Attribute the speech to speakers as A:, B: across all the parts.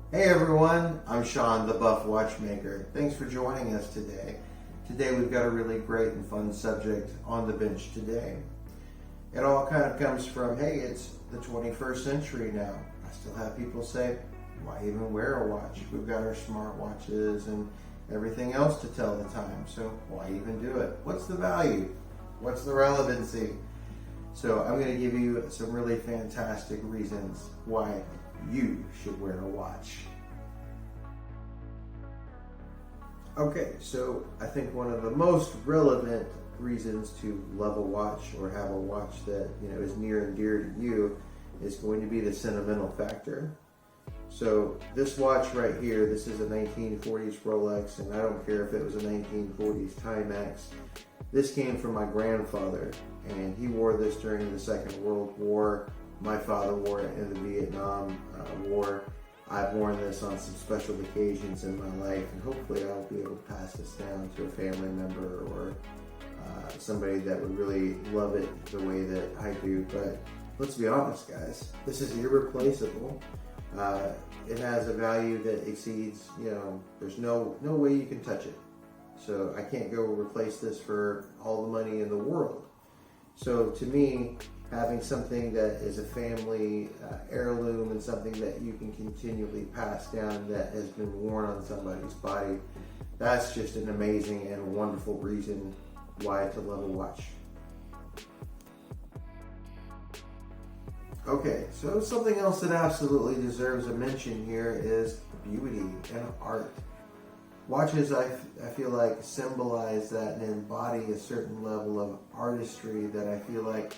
A: Hey everyone, I'm Sean, the Buff Watchmaker. Thanks for joining us today. Today we've got a really great and fun subject on the bench today. It all kind of comes from, hey, it's the 21st century now. I still have people say, why even wear a watch? We've got our smart watches and everything else to tell the time, so why even do it? What's the value? What's the relevancy? So I'm going to give you some really fantastic reasons why you should wear a watch. Okay, so I think one of the most relevant reasons to love a watch or have a watch that is near and dear to you is going to be the sentimental factor. So this watch right here, this is a 1940s Rolex, and I don't care if it was a 1940s Timex. This came from my grandfather, and he wore this during the Second World War. My father wore it in the Vietnam War. I've worn this on some special occasions in my life, and hopefully I'll be able to pass this down to a family member or somebody that would really love it the way that I do. But let's be honest, guys, this is irreplaceable. It has a value that exceeds, there's no way you can touch it. So I can't go replace this for all the money in the world. So to me, having something that is a family heirloom and something that you can continually pass down that has been worn on somebody's body, that's just an amazing and wonderful reason why to love a watch. Okay, so something else that absolutely deserves a mention here is beauty and art. Watches, I feel like, symbolize that and embody a certain level of artistry that I feel like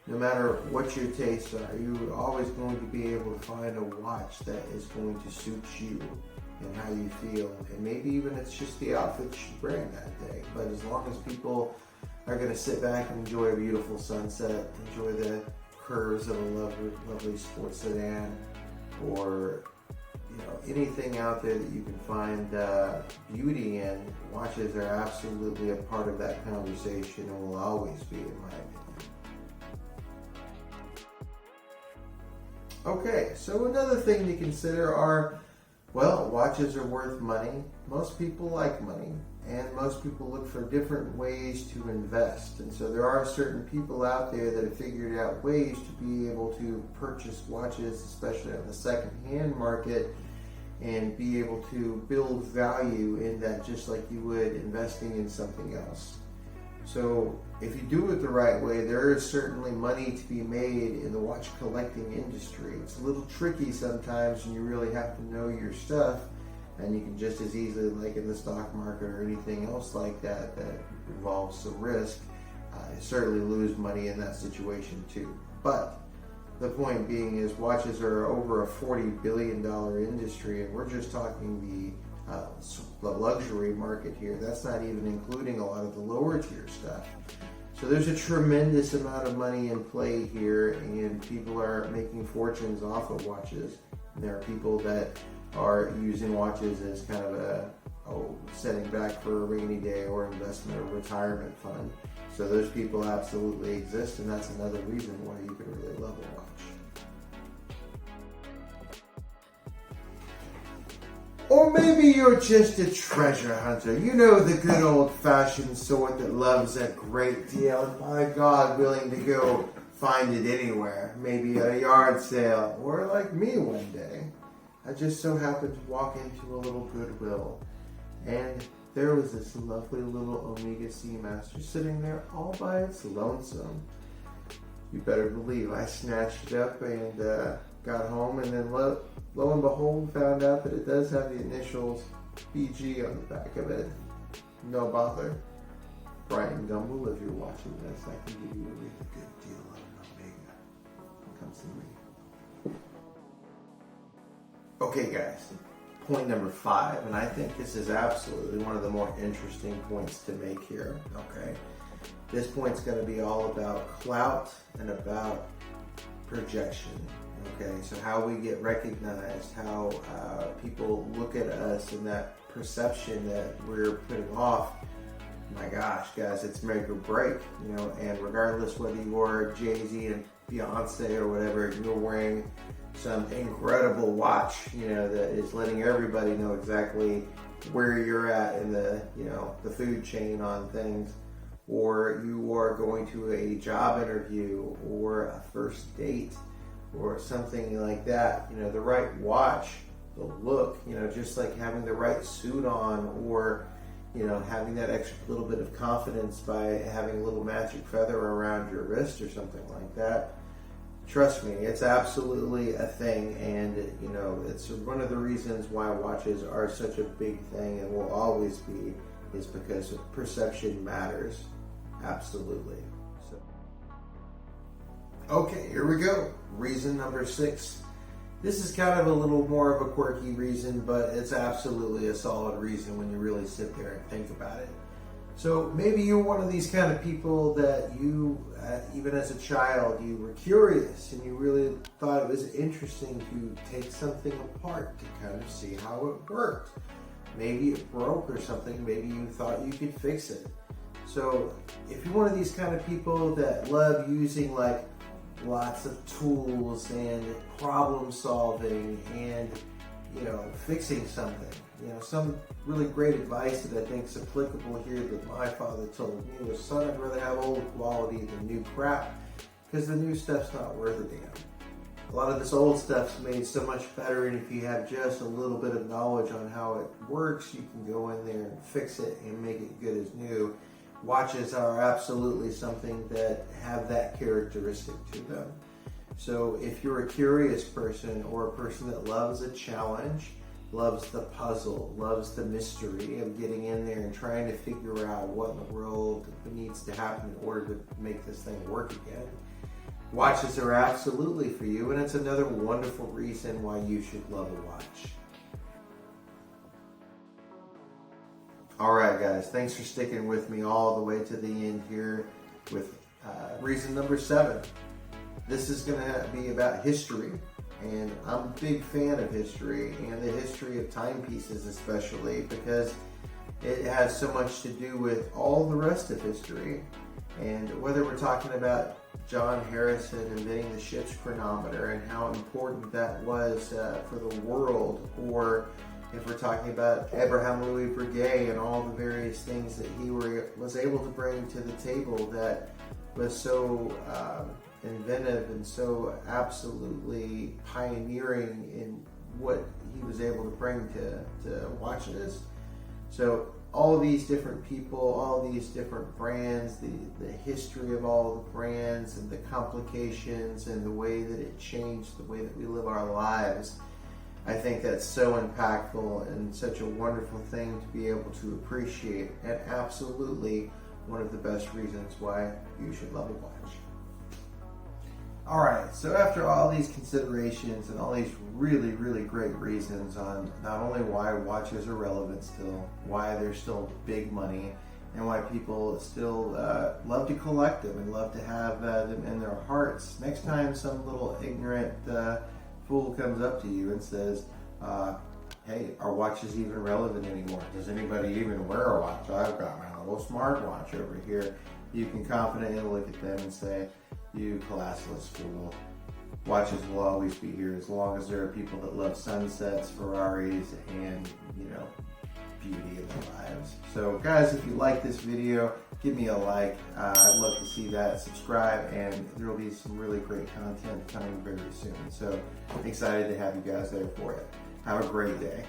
A: no matter what your tastes are, you're always going to be able to find a watch that is going to suit you and how you feel. And maybe even it's just the outfit you're wearing that day. But as long as people are going to sit back and enjoy a beautiful sunset, enjoy the curves of a lovely sports sedan, or anything out there that you can find beauty in, watches are absolutely a part of that conversation and will always be, in my opinion. Okay, so another thing to consider are, watches are worth money. Most people like money, and most people look for different ways to invest. And so there are certain people out there that have figured out ways to be able to purchase watches, especially on the second-hand market, and be able to build value in that just like you would investing in something else. So if you do it the right way, there is certainly money to be made in the watch collecting industry. It's a little tricky sometimes, and you really have to know your stuff, and you can just as easily, like in the stock market or anything else like that that involves some risk, certainly lose money in that situation too. But the point being is watches are over a $40 billion industry, and we're just talking the luxury market here. That's not even including a lot of the lower tier stuff. So there's a tremendous amount of money in play here, and people are making fortunes off of watches. And there are people that are using watches as kind of a setting back for a rainy day or investment or retirement fund. So those people absolutely exist, and that's another reason why you can really love a watch. Or maybe you're just a treasure hunter. The good old-fashioned sort that loves a great deal and, by God, willing to go find it anywhere. Maybe at a yard sale, or like me one day. I just so happened to walk into a little Goodwill, and there was this lovely little Omega Seamaster sitting there all by its lonesome. You better believe I snatched it up and got home, and then lo and behold, found out that it does have the initials BG on the back of it. No bother. Brian Gumble, if you're watching this, I can give you a really good deal on an Omega. Come see me. Okay, guys. Point number 5, and I think this is absolutely one of the more interesting points to make here, okay? This point's going to be all about clout and about projection, okay? So how we get recognized, how people look at us, and that perception that we're putting off. My gosh, guys, it's make or break, and regardless whether you are Jay-Z and Beyonce or whatever, you're wearing some incredible watch, that is letting everybody know exactly where you're at in the, the food chain on things, or you are going to a job interview or a first date or something like that, the right watch, the look, just like having the right suit on, or having that extra little bit of confidence by having a little magic feather around your wrist or something like that. Trust me, it's absolutely a thing, and it's one of the reasons why watches are such a big thing and will always be, is because perception matters. Absolutely. So, okay, here we go. Reason number 6. This is kind of a little more of a quirky reason, but it's absolutely a solid reason when you really sit there and think about it. So maybe you're one of these kind of people that you, even as a child, you were curious and you really thought it was interesting to take something apart to kind of see how it worked. Maybe it broke or something, maybe you thought you could fix it. So if you're one of these kind of people that love using like lots of tools and problem solving and fixing something, some really great advice that I think is applicable here that my father told me was, son, I'd rather have old quality than new crap, because the new stuff's not worth a damn. A lot of this old stuff's made so much better, and if you have just a little bit of knowledge on how it works, you can go in there and fix it and make it good as new. Watches are absolutely something that have that characteristic to them. So if you're a curious person or a person that loves a challenge, loves the puzzle, loves the mystery of getting in there and trying to figure out what in the world needs to happen in order to make this thing work again, watches are absolutely for you, and it's another wonderful reason why you should love a watch. Alright guys, thanks for sticking with me all the way to the end here with reason number 7. This is going to be about history, and I'm a big fan of history, and the history of timepieces especially, because it has so much to do with all the rest of history. And whether we're talking about John Harrison inventing the ship's chronometer and how important that was for the world, or if we're talking about Abraham Louis Breguet and all the various things that he was able to bring to the table that was so inventive and so absolutely pioneering in what he was able to bring to watches. So all these different people, all these different brands, the history of all the brands and the complications and the way that it changed the way that we live our lives, I think that's so impactful and such a wonderful thing to be able to appreciate, and absolutely one of the best reasons why you should love a watch. Alright, so after all these considerations and all these really, really great reasons on not only why watches are relevant still, why they're still big money, and why people still love to collect them and love to have them in their hearts, next time some little ignorant fool comes up to you and says, hey, are watches even relevant anymore? Does anybody even wear a watch? I've got my little smartwatch over here. You can confidently look at them and say, you classless fool. Watches will always be here as long as there are people that love sunsets, Ferraris, and, beauty in their lives. So guys, if you like this video, give me a like. I'd love to see that. Subscribe, and there will be some really great content coming very soon. So excited to have you guys there for it. Have a great day.